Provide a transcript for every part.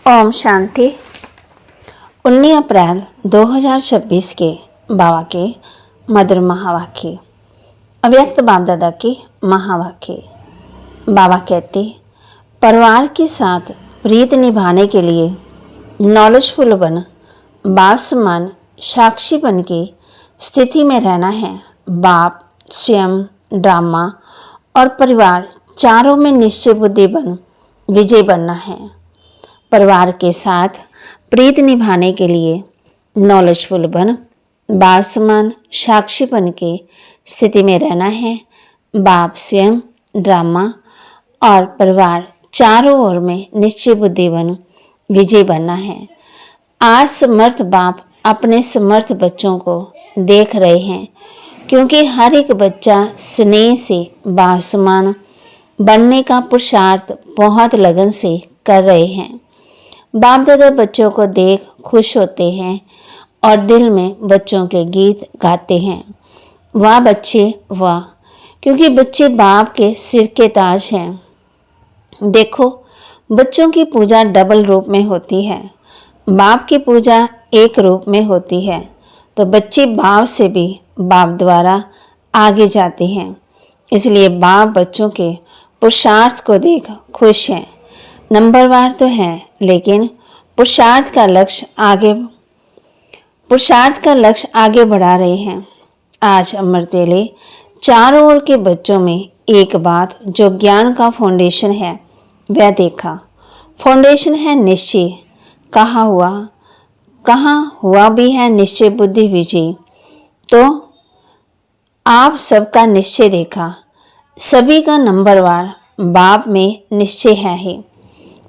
ओम शांति। 19 अप्रैल 2026 के बाबा के मधुर महावाक्य। अव्यक्त बाप दादा के महावाक्य। बाबा कहते, परिवार के साथ प्रीत निभाने के लिए नॉलेजफुल बन बाप समान साक्षी बन के स्थिति में रहना है। बाप, स्वयं, ड्रामा और परिवार चारों में निश्चय बुद्धि बन विजय बनना है। परिवार के साथ प्रीत निभाने के लिए नॉलेजफुल बन बाप समान साक्षी बन के स्थिति में रहना है। बाप, स्वयं, ड्रामा और परिवार चारों ओर में निश्चय बुद्धि बन विजय बनना है। आज समर्थ बाप अपने समर्थ बच्चों को देख रहे हैं, क्योंकि हर एक बच्चा स्नेह से बाप समान बनने का पुरुषार्थ बहुत लगन से कर रहे हैं। बाप दादा बच्चों को देख खुश होते हैं और दिल में बच्चों के गीत गाते हैं। वाह बच्चे वाह, क्योंकि बच्चे बाप के सिर के ताज हैं। देखो, बच्चों की पूजा डबल रूप में होती है। बाप की पूजा एक रूप में होती है, तो बच्चे बाप से भी बाप द्वारा आगे जाते हैं। इसलिए बाप बच्चों के पुरुषार्थ को देख खुश हैं। नंबरवार तो है, लेकिन पुरुषार्थ का लक्ष्य आगे बढ़ा रहे हैं। आज अमृत वेले चारों ओर के बच्चों में एक बात जो ज्ञान का फाउंडेशन है वह देखा। फाउंडेशन है निश्चय। कहाँ हुआ भी है निश्चय बुद्धि विजय। तो आप सबका निश्चय देखा। सभी का नंबरवार बाप में निश्चय है ही।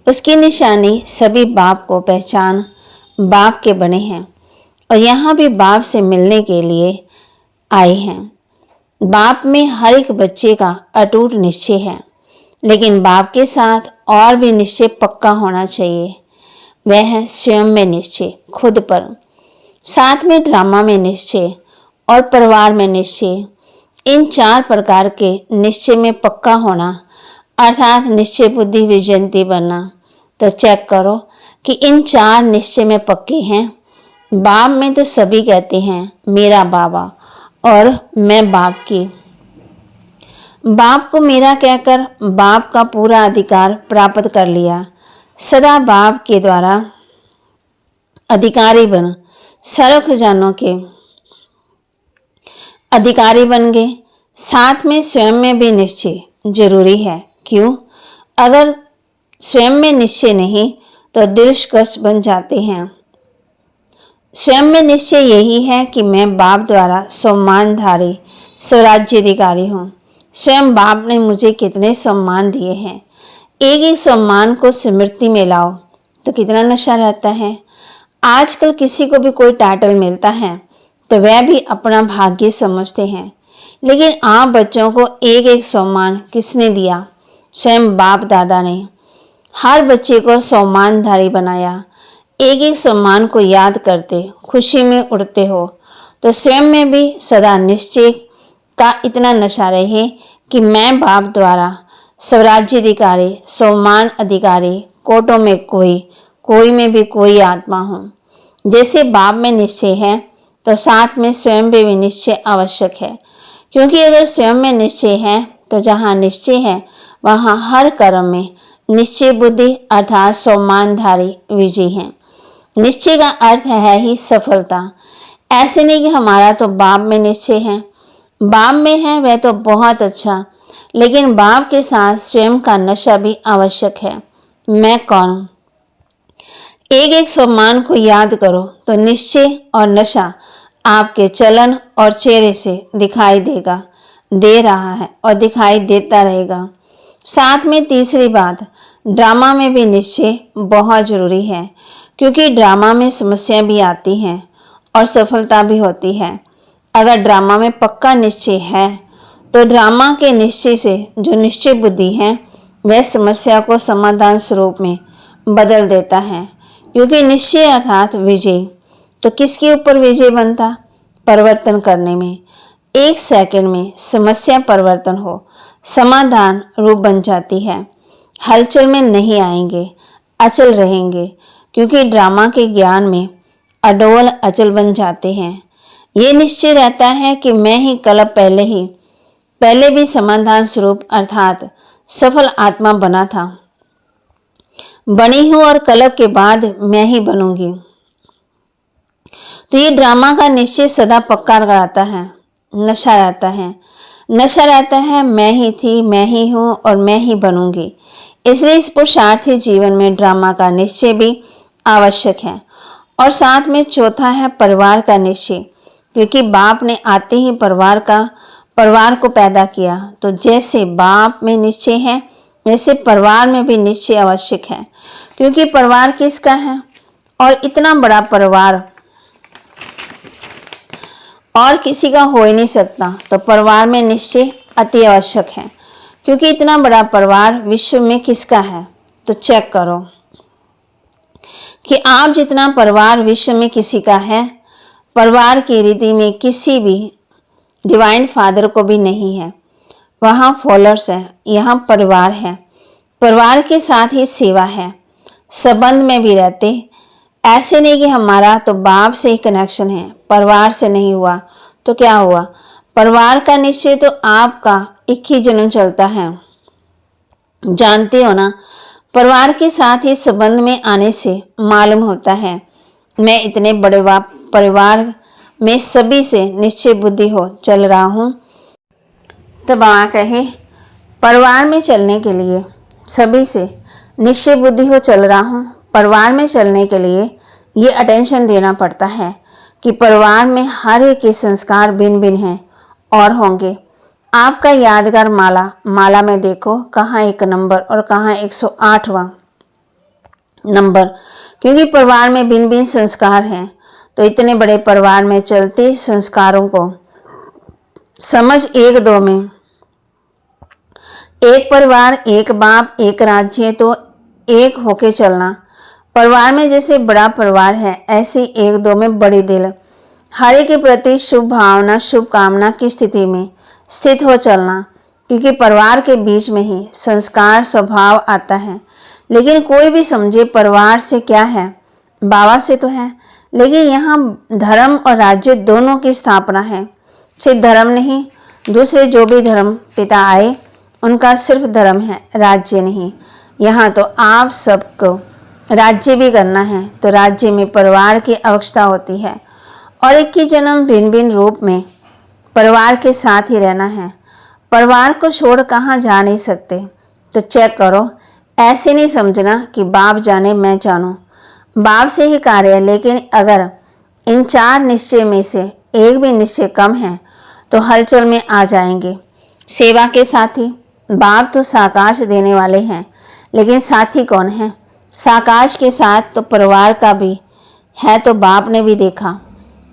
उसकी निशानी सभी बाप को पहचान बाप के बने हैं और यहाँ भी बाप से मिलने के लिए आए हैं। बाप में हर एक बच्चे का अटूट निश्चय है, लेकिन बाप के साथ और भी निश्चय पक्का होना चाहिए। वह है स्वयं में निश्चय, खुद पर, साथ में ड्रामा में निश्चय और परिवार में निश्चय। इन चार प्रकार के निश्चय में पक्का होना अर्थात निश्चय बुद्धि विजयंती बनना। तो चेक करो कि इन चार निश्चय में पक्के हैं। बाप में तो सभी कहते हैं मेरा बाबा और मैं बाप की। बाप को मेरा कहकर बाप का पूरा अधिकार प्राप्त कर लिया। सदा बाप के द्वारा अधिकारी बन सर्व खजानों के अधिकारी बन गए। साथ में स्वयं में भी निश्चय जरूरी है। क्यों? अगर स्वयं में निश्चय नहीं तो दिलकश बन जाते हैं। स्वयं में निश्चय यही है कि मैं बाप द्वारा सम्मानधारी स्वराज्याधिकारी हूँ। स्वयं बाप ने मुझे कितने सम्मान दिए हैं। एक एक सम्मान को स्मृति में लाओ तो कितना नशा रहता है। आजकल किसी को भी कोई टाइटल मिलता है तो वह भी अपना भाग्य समझते हैं, लेकिन आप बच्चों को एक एक सम्मान किसने दिया? स्वयं बाप दादा ने हर बच्चे को सम्मानधारी बनाया। एक एक सम्मान को याद करते खुशी में उड़ते हो तो स्वयं में भी सदा निश्चय का इतना नशा रहे कि मैं बाप द्वारा स्वराज्याधिकारी सम्मान अधिकारी कोटों में कोई में भी कोई आत्मा हूँ। जैसे बाप में निश्चय है तो साथ में स्वयं में भी निश्चय आवश्यक है, क्योंकि अगर स्वयं में निश्चय है तो जहाँ निश्चय है वहाँ हर कर्म में निश्चय बुद्धि अर्थात सम्मानधारी विजय है। निश्चय का अर्थ है ही सफलता। ऐसे नहीं कि हमारा तो बाप में निश्चय है, बाप में है वह तो बहुत अच्छा, लेकिन बाप के साथ स्वयं का नशा भी आवश्यक है। मैं कौन? एक एक सम्मान को याद करो तो निश्चय और नशा आपके चलन और चेहरे से दिखाई दे रहा है और दिखाई देता रहेगा। साथ में तीसरी बात, ड्रामा में भी निश्चय बहुत जरूरी है, क्योंकि ड्रामा में समस्याएं भी आती हैं और सफलता भी होती है। अगर ड्रामा में पक्का निश्चय है तो ड्रामा के निश्चय से जो निश्चय बुद्धि है वह समस्या को समाधान स्वरूप में बदल देता है, क्योंकि निश्चय अर्थात विजय। तो किसके ऊपर विजय बनता? परिवर्तन करने में। एक सेकंड में समस्या परिवर्तन हो समाधान रूप बन जाती है। हलचल में नहीं आएंगे। अचल रहेंगे, क्योंकि ड्रामा के ज्ञान में अडोल अचल बन जाते हैं। ये निश्चय रहता है कि मैं ही कल्प पहले भी समाधान स्वरूप अर्थात सफल आत्मा बना था, बनी हूं और कल्प के बाद मैं ही बनूंगी। तो ये ड्रामा का निश्चय सदा पक्का रहता है, नशा रहता है मैं ही थी, मैं ही हूं और मैं ही बनूंगी। इसलिए इस पुरुषार्थी जीवन में ड्रामा का निश्चय भी आवश्यक है। और साथ में चौथा है परिवार का निश्चय, क्योंकि बाप ने आते ही परिवार को पैदा किया। तो जैसे बाप में निश्चय है, वैसे परिवार में भी निश्चय आवश्यक है, क्योंकि परिवार किसका है और इतना बड़ा परिवार और किसी का हो ही नहीं सकता। तो परिवार में निश्चय अति आवश्यक है, क्योंकि इतना बड़ा परिवार विश्व में किसका है। तो चेक करो कि आप जितना परिवार विश्व में किसी का है, परिवार की रीति में किसी भी डिवाइन फादर को भी नहीं है। वहाँ फॉलोअर्स है, यहाँ परिवार है। परिवार के साथ ही सेवा है, संबंध में भी रहते। ऐसे नहीं कि हमारा तो बाप से ही कनेक्शन है, परिवार से नहीं हुआ तो क्या हुआ। परिवार का निश्चय तो आपका एक ही जन्म चलता है, जानते हो ना। परिवार के साथ ही संबंध में आने से मालूम होता है मैं इतने बड़े परिवार में सभी से निश्चय बुद्धि हो चल रहा हूँ। तो बाबा कहे परिवार में चलने के लिए सभी से निश्चय बुद्धि हो चल रहा हूँ। परिवार में चलने के लिए ये अटेंशन देना पड़ता है कि परिवार में हर एक के संस्कार भिन्न भिन्न हैं और होंगे। आपका यादगार माला में देखो कहाँ 1 नंबर और कहाँ 108वां नंबर, क्योंकि परिवार में भिन्न भिन्न संस्कार हैं। तो इतने बड़े परिवार में चलते संस्कारों को समझ 1-2 में, एक परिवार, एक बाप, एक राज्य, तो एक होके चलना। परिवार में जैसे बड़ा परिवार है, ऐसे 1-2 में बड़ी दिल, हर एक के प्रति शुभ भावना, शुभ कामना की स्थिति में स्थित हो चलना, क्योंकि परिवार के बीच में ही संस्कार स्वभाव आता है। लेकिन कोई भी समझे परिवार से क्या है, बाबा से तो है, लेकिन यहाँ धर्म और राज्य दोनों की स्थापना है। सिर्फ धर्म नहीं, दूसरे जो भी धर्म पिता आए उनका सिर्फ धर्म है, राज्य नहीं। यहाँ तो आप सबको राज्य भी करना है, तो राज्य में परिवार की आवश्यकता होती है। और एक ही जन्म भिन्न भिन्न रूप में परिवार के साथ ही रहना है। परिवार को छोड़ कहाँ जा नहीं सकते। तो चेक करो, ऐसे नहीं समझना कि बाप जाने मैं जानूं। बाप से ही कार्य है, लेकिन अगर इन 4 निश्चय में से एक भी निश्चय कम है तो हलचल में आ जाएंगे। सेवा के साथी, बाप तो साकाश देने वाले हैं, लेकिन साथी कौन है। साकाश के साथ तो परिवार का भी है, तो बाप ने भी देखा।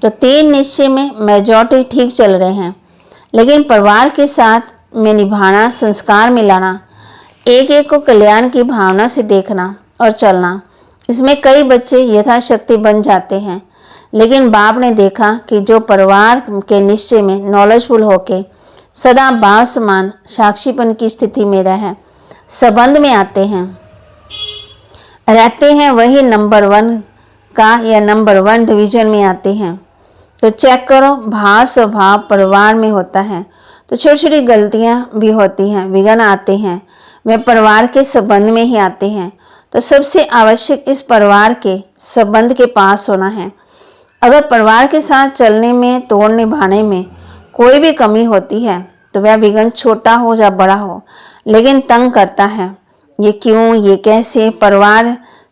तो 3 निश्चय में मेजॉरिटी ठीक चल रहे हैं, लेकिन परिवार के साथ में निभाना, संस्कार मिलाना, एक एक को कल्याण की भावना से देखना और चलना, इसमें कई बच्चे यथाशक्ति बन जाते हैं। लेकिन बाप ने देखा कि जो परिवार के निश्चय में नॉलेजफुल होके सदा बाप समान साक्षीपन की स्थिति में रह संबंध में आते हैं, रहते हैं, वही नंबर 1 का या नंबर 1 डिवीजन में आते हैं। तो चेक करो, भाव स्वभाव परिवार में होता है तो छोटी छोटी गलतियां भी होती हैं, विघ्न आते हैं, वे परिवार के संबंध में ही आते हैं। तो सबसे आवश्यक इस परिवार के संबंध के पास होना है। अगर परिवार के साथ चलने में, तोड़ निभाने में कोई भी कमी होती है तो वह विघ्न छोटा हो या बड़ा हो, लेकिन तंग करता है। ये क्यों, ये कैसे, परिवार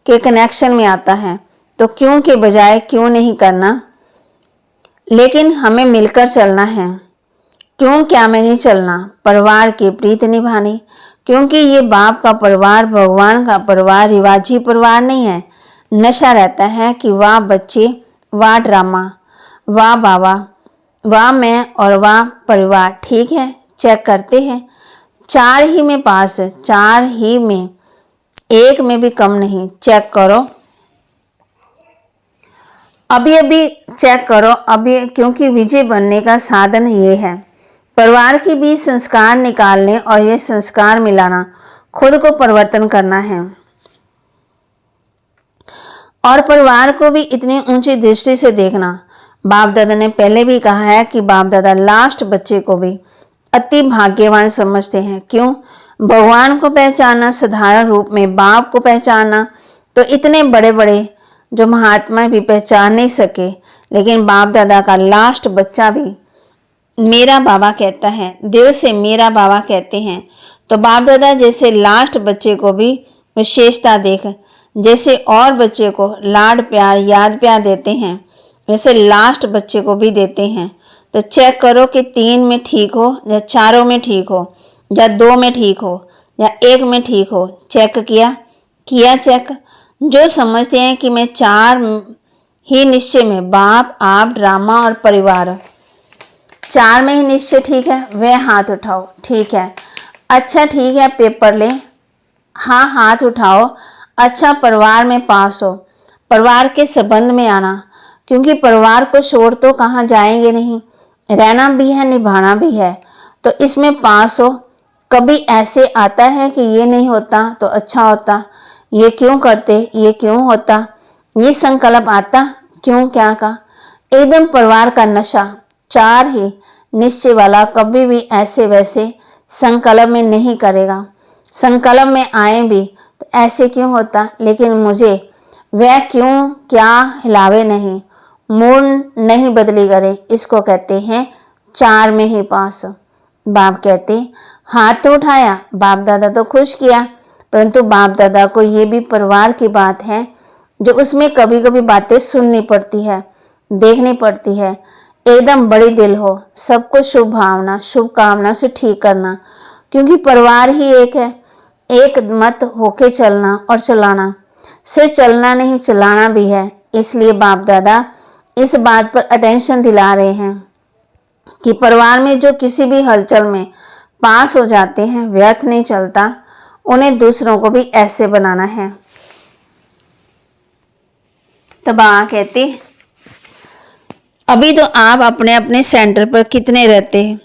के कनेक्शन में आता है। तो क्यों के बजाय क्यों नहीं करना, लेकिन हमें मिलकर चलना है। क्यों क्या में नहीं चलना, परिवार की प्रीत निभानी, क्योंकि ये बाप का परिवार, भगवान का परिवार रिवाजी परिवार नहीं है। नशा रहता है कि वाह बच्चे, वाह ड्रामा, वाह बाबा, वाह मैं और वाह परिवार। ठीक है, चेक करते हैं, 4 ही में पास है, 4 ही में, 1 में भी कम नहीं। चेक करो, अभी चेक करो अभी, क्योंकि विजय बनने का साधन ये है। परिवार के बीच संस्कार निकालने और ये संस्कार मिलाना, खुद को परिवर्तन करना है। और परिवार को भी इतनी ऊंची दृष्टि से देखना। बाप दादा ने पहले भी कहा है कि बाप दादा लास्ट बच्चे को भी अति भाग्यवान समझते हैं। क्यों? भगवान को पहचानना, साधारण रूप में बाप को पहचानना, तो इतने बड़े बड़े जो महात्मा भी पहचान नहीं सके, लेकिन बाप दादा का लास्ट बच्चा भी मेरा बाबा कहता है, दिल से मेरा बाबा कहते हैं। तो बाप दादा जैसे लास्ट बच्चे को भी विशेषता देख, जैसे और बच्चे को लाड प्यार याद प्यार देते हैं, वैसे लास्ट बच्चे को भी देते हैं। तो चेक करो कि 3 में ठीक हो या 4 में ठीक हो या 2 में ठीक हो या 1 में ठीक हो। चेक किया चेक। जो समझते हैं कि मैं 4 ही निश्चय में, बाप, आप, ड्रामा और परिवार, 4 में ही निश्चय ठीक है, वह हाथ उठाओ। ठीक है, अच्छा ठीक है, पेपर ले। हाँ, हाथ उठाओ। अच्छा, परिवार में पास हो, परिवार के संबंध में आना, क्योंकि परिवार को छोड़ तो कहाँ जाएंगे नहीं, रहना भी है, निभाना भी है। तो इसमें पास हो। कभी ऐसे आता है कि ये नहीं होता तो अच्छा होता, ये क्यों करते, ये क्यों होता, ये संकल्प आता क्यों, क्या का। एकदम परिवार का नशा, 4 ही निश्चय वाला कभी भी ऐसे वैसे संकल्प में नहीं करेगा। संकल्प में आए भी तो ऐसे क्यों होता, लेकिन मुझे वह क्यों क्या हिलावे नहीं, मूड नहीं बदली करे, इसको कहते हैं 4 में ही पास। बाप कहते हाथ तो उठाया, बाप दादा तो खुश किया, परंतु बाप दादा को ये भी परिवार की बात है जो उसमें कभी कभी बातें सुननी पड़ती है, देखनी पड़ती है। एकदम बड़ी दिल हो, सबको शुभ भावना शुभकामना से ठीक करना, क्योंकि परिवार ही एक है। एक मत होके चलना और चलाना, सिर्फ चलना नहीं चलाना भी है। इसलिए बाप दादा इस बात पर अटेंशन दिला रहे हैं कि परिवार में जो किसी भी हलचल में पास हो जाते हैं, व्यर्थ नहीं चलता, उन्हें दूसरों को भी ऐसे बनाना है। तब कहते अभी तो आप अपने अपने सेंटर पर कितने रहते हैं?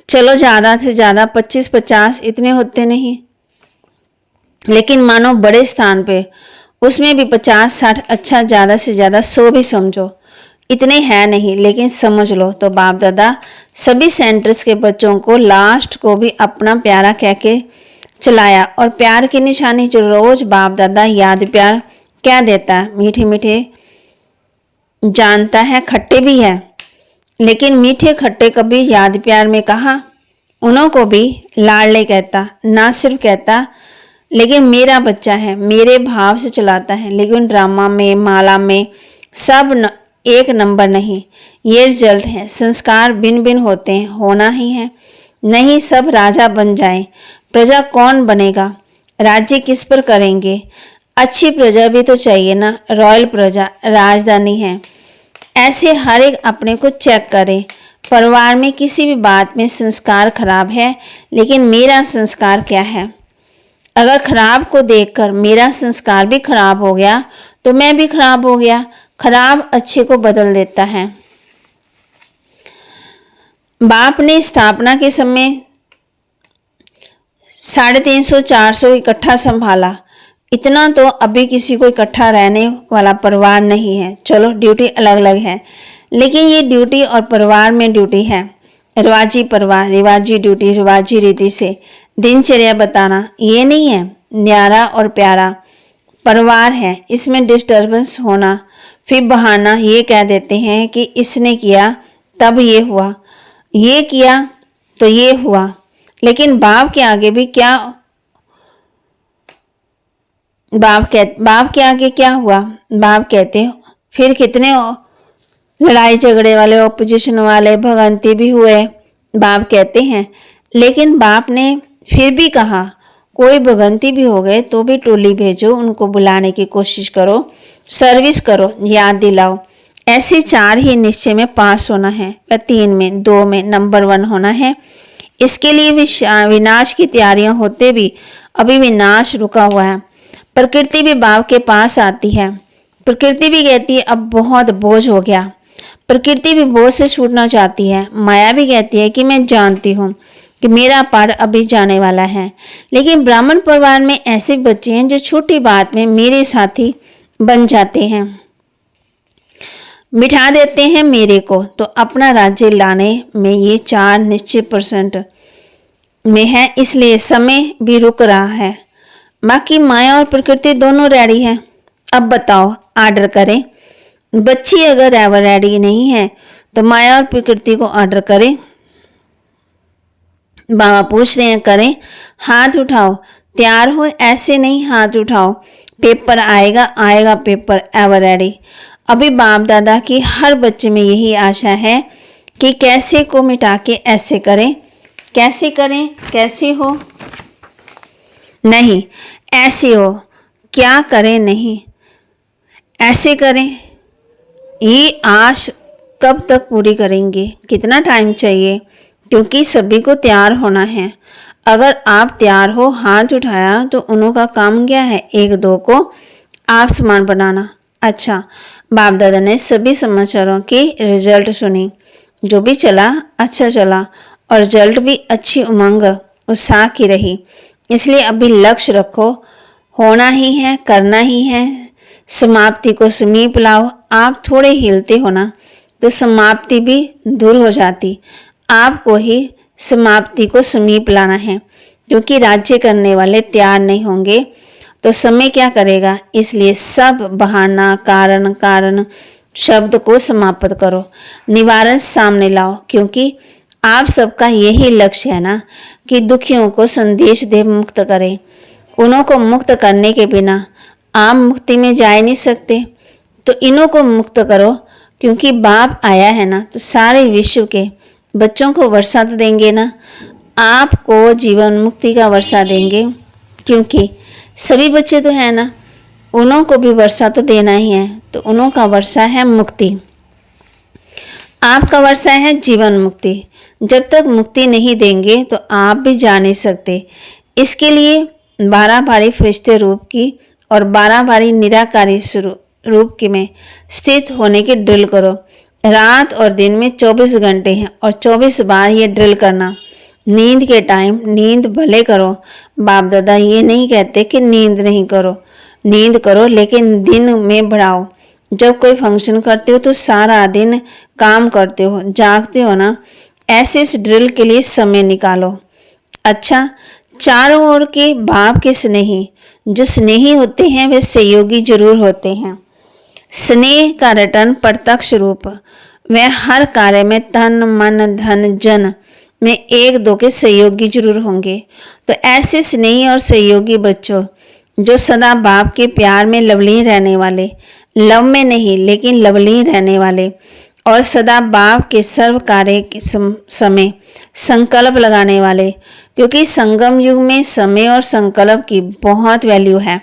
चलो ज़्यादा से ज़्यादा 25-50 इतने होते नहीं, लेकिन मानो बड़े स्थान पे उसमें भी 50-60, अच्छा ज़्यादा से ज़्यादा 100 भी समझो, इतने हैं नहीं, लेकिन समझ लो। तो बाप दादा सभी सेंटर्स के बच्चों को लास्ट को भी अपना प्यारा कह के चलाया। और प्यार की निशानी जो रोज बाप दादा याद प्यार क्या देता है, मीठे मीठे जानता है, खट्टे भी है, लेकिन मीठे खट्टे कभी याद प्यार में कहा, उन्हों को भी लाडले कहता, ना सिर्फ कहता लेकिन मेरा बच्चा है, मेरे भाव से चलाता है। लेकिन ड्रामा में, माला में सब एक नंबर नहीं, ये रिजल्ट है। संस्कार भिन्न भिन्न होते हैं, होना ही है। नहीं सब राजा बन जाए, प्रजा कौन बनेगा, राज्य किस पर करेंगे, अच्छी प्रजा भी तो चाहिए ना, रॉयल प्रजा राजधानी है। ऐसे हर एक अपने को चेक करे। परिवार में किसी भी बात में संस्कार खराब है, लेकिन मेरा संस्कार क्या है। अगर खराब को देखकर मेरा संस्कार भी खराब हो गया तो मैं भी खराब हो गया। खराब अच्छे को बदल देता है। बाप ने स्थापना के समय 350-400 इकट्ठा संभाला, इतना तो अभी किसी को इकट्ठा रहने वाला परिवार नहीं है। चलो ड्यूटी अलग अलग है, लेकिन ये ड्यूटी और परिवार में ड्यूटी है। रिवाजी परिवार, रिवाजी ड्यूटी, रिवाजी रीति से दिनचर्या बताना, ये नहीं है न्यारा और प्यारा परिवार है। इसमें डिस्टर्बेंस होना, फिर बहाना ये कह देते हैं कि इसने किया तब ये हुआ, ये किया तो ये हुआ, लेकिन बाप के आगे भी क्या, बाप के आगे क्या हुआ। बाप कहते फिर कितने लड़ाई झगड़े वाले, ऑपोजिशन वाले, भगंती भी हुए। बाप कहते हैं, लेकिन बाप ने फिर भी कहा कोई भगंती भी हो गए तो भी टोली भेजो, उनको बुलाने की कोशिश करो, सर्विस करो, याद दिलाओ। ऐसे 4 ही निश्चय में पास होना है, या 3 में, 2 में नंबर 1 होना है। इसके लिए विनाश की तैयारियां होते भी अभी विनाश रुका हुआ है। प्रकृति भी बाप के पास आती है। प्रकृति भी कहती है अब बहुत बोझ हो गया। प्रकृति भी बोझ से छूटना चाहती है। माया भी कहती है कि मैं जानती हूँ कि मेरा पाठ अभी जाने वाला है। लेकिन ब्राह्मण परिवार में ऐसे बच्चे हैं जो छोटी बात में मेरे साथी बन जाते हैं, बिठा देते हैं मेरे को। तो अपना राज्य लाने में ये 4 निश्चित % में है, इसलिए समय भी रुक रहा है। बाकी माया और प्रकृति दोनों रेडी है। अब बताओ, ऑर्डर करें? बच्ची अगर रेडी नहीं है तो माया और प्रकृति को ऑर्डर करें। बाबा पूछ रहे हैं, करें? हाथ उठाओ, तैयार हो? ऐसे नहीं, हाथ उठाओ। पेपर आएगा, आएगा पेपर, एवर रेडी। अभी बाप दादा की हर बच्चे में यही आशा है कि कैसे को मिटा के ऐसे करें। कैसे करें? कैसे हो? नहीं, ऐसे हो। क्या करें? नहीं, ऐसे करें। ये आश कब तक पूरी करेंगे? कितना टाइम चाहिए? क्योंकि सभी को तैयार होना है। अगर आप तैयार हो, हाथ उठाया, तो उन्हों का काम क्या है? 1-2 को आप समान बनाना। अच्छा, बाप दादा ने सभी समाचारों की रिजल्ट सुनी। जो भी चला अच्छा चला और रिजल्ट भी अच्छी उमंग उत्साह की रही। इसलिए अभी लक्ष्य रखो, होना ही है, करना ही है। समाप्ति को समीप लाओ। आप थोड़े हिलते हो ना तो समाप्ति भी दूर हो जाती। आपको ही समाप्ति को समीप लाना है, क्योंकि राज्य करने वाले तैयार नहीं होंगे तो समय क्या करेगा। इसलिए सब बहाना, कारण शब्द को समाप्त करो, निवारण सामने लाओ, क्योंकि आप सबका यही लक्ष्य है ना कि दुखियों को संदेश दे मुक्त करें। उन्हों को मुक्त करने के बिना आप मुक्ति में जा नहीं सकते। तो इन्हों को मुक्त करो, क्योंकि बाप आया है ना तो सारे विश्व के बच्चों को वर्षा तो देंगे ना। आपको जीवन मुक्ति का वर्षा देंगे, क्योंकि सभी बच्चे तो हैं ना, उन्हों को भी वर्षा तो देना ही है। तो उन्हों का वर्षा है मुक्ति, आपका वर्षा है जीवन मुक्ति। जब तक मुक्ति नहीं देंगे तो आप भी जा नहीं सकते। इसके लिए 12 भारी फरिश्ते रूप की और 12 भारी निराकारी रूप की में स्थित होने की ड्रिल करो। रात और दिन में 24 घंटे हैं और 24 बार ये ड्रिल करना। नींद के टाइम नींद भले करो। बाप दादा ये नहीं कहते कि नींद नहीं करो, नींद करो, लेकिन दिन में बढ़ाओ। जब कोई फंक्शन करते हो तो सारा दिन काम करते हो, जागते हो ना, ऐसे इस ड्रिल के लिए समय निकालो। अच्छा, चारों ओर के बाप के स्नेही, जो स्नेही होते हैं वे सहयोगी जरूर होते हैं। स्नेह का रिटर्न प्रत्यक्ष रूप, वह हर कार्य में तन मन धन जन में 1-2 के सहयोगी जरूर होंगे। तो ऐसे स्नेही और सहयोगी बच्चों जो सदा बाप के प्यार में लवलीन रहने वाले, लव में नहीं लेकिन लवलीन रहने वाले, और सदा बाप के सर्व कार्य के समय संकल्प लगाने वाले, क्योंकि संगम युग में समय और संकल्प की बहुत वैल्यू है।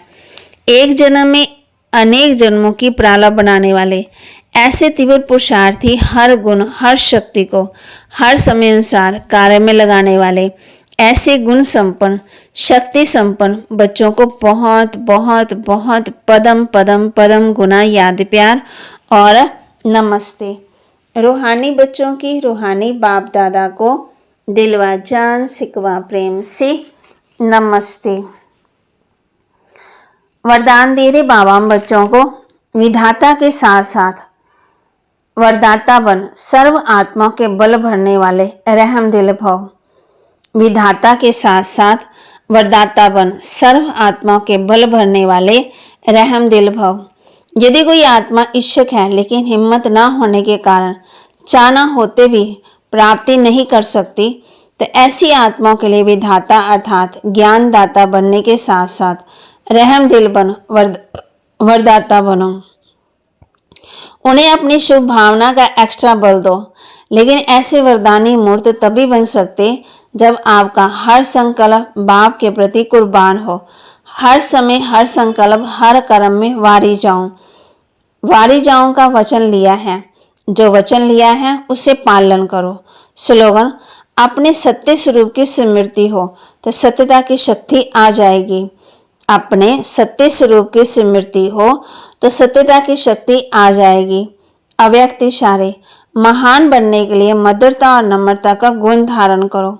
एक जन्म में अनेक जन्मों की प्रारब्ध बनाने वाले, ऐसे तीव्र पुरुषार्थी, हर गुण हर शक्ति को हर समय अनुसार कार्य में लगाने वाले, ऐसे गुण संपन्न शक्ति संपन्न बच्चों को बहुत बहुत बहुत पदम पदम पदम गुना याद प्यार और नमस्ते। रूहानी बच्चों की रूहानी बाप दादा को दिलवा जान सिकवा प्रेम से नमस्ते। वरदान दे रहे बाबा बच्चों को, विधाता के साथ साथ वरदाता बन, सर्व आत्मा के बल भरने वाले रहम दिल भव। विधाता के साथ साथ वरदाता बन, सर्व आत्मा के बल भरने वाले रहम दिल भव। यदि कोई आत्मा इच्छुक है लेकिन हिम्मत न होने के कारण चाहना होते भी प्राप्ति नहीं कर सकती, तो ऐसी आत्माओं के लिए विधाता अर्थात ज्ञानदाता बनने के साथ साथ रहम दिल बन, वरदाता बनो। उन्हें अपनी शुभ भावना का एक्स्ट्रा बल दो। लेकिन ऐसे वरदानी मूर्त तभी बन सकते जब आपका हर संकल्प बाप के प्रति कुर्बान हो। हर समय हर संकल्प हर कर्म में वारी जाऊं का वचन लिया है। जो वचन लिया है उसे पालन करो। स्लोगन, अपने सत्य स्वरूप की स्मृति हो तो सत्यता की शक्ति आ जाएगी। अपने सत्य स्वरूप की स्मृति हो तो सत्यता की शक्ति आ जाएगी। अव्यक्त इशारे, महान बनने के लिए मधुरता और नम्रता का गुण धारण करो।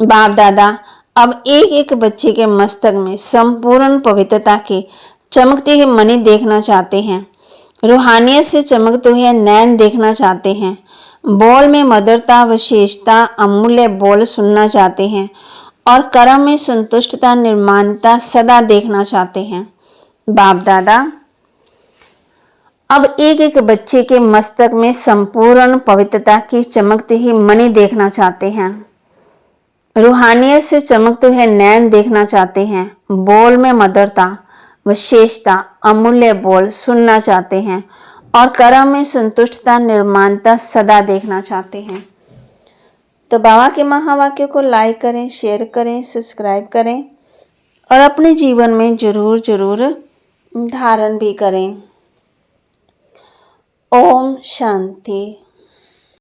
बाप दादा अब एक एक बच्चे के मस्तक में संपूर्ण पवित्रता की चमकते हुए मणि देखना चाहते हैं। रूहानियत से चमकते हुए नैन देखना चाहते हैं। बोल में मधुरता, विशेषता, अमूल्य बोल सुनना चाहते हैं और कर्म में संतुष्टता, निर्माणता सदा देखना चाहते हैं। बाप दादा अब एक एक बच्चे के मस्तक में संपूर्ण पवित्रता की चमकती हुई मणि देखना चाहते हैं। रूहानियत से चमकते हुए नैन देखना चाहते हैं। बोल में मधुरता, विशेषता, अमूल्य बोल सुनना चाहते हैं और कर्म में संतुष्टता, निर्माणता सदा देखना चाहते हैं। तो बाबा के महावाक्यों को लाइक करें, शेयर करें, सब्सक्राइब करें और अपने जीवन में जरूर जरूर धारण भी करें। ओम शांति।